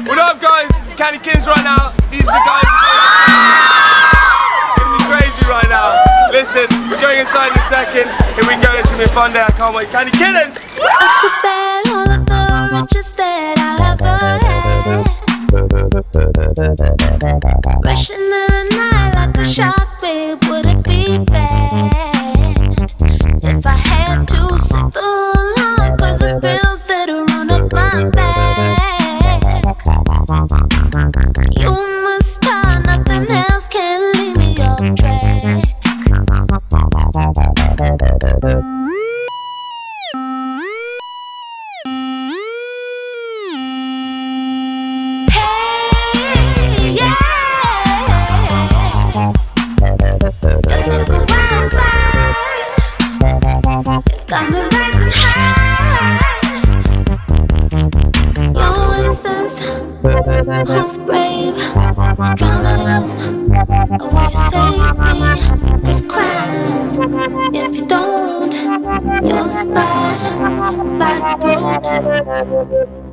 What up, guys? This is Candy Kittens right now. These are the guys. It's gonna be crazy right now. Listen, we're going inside in a second. Here we go. It's gonna be a fun day. I can't wait. Candy Kittens. Off the bed, all of the riches that I ever had. Rushing in the night like a shark, babe. Would it be bad if I had to sit the line? 'Cause the thrills that run up my back. You must start, nothing else can leave me off track. Got me rising high. Your innocence, who's brave, drowning out. Will you save me? It's a crime. If you don't, you'll spy by the road.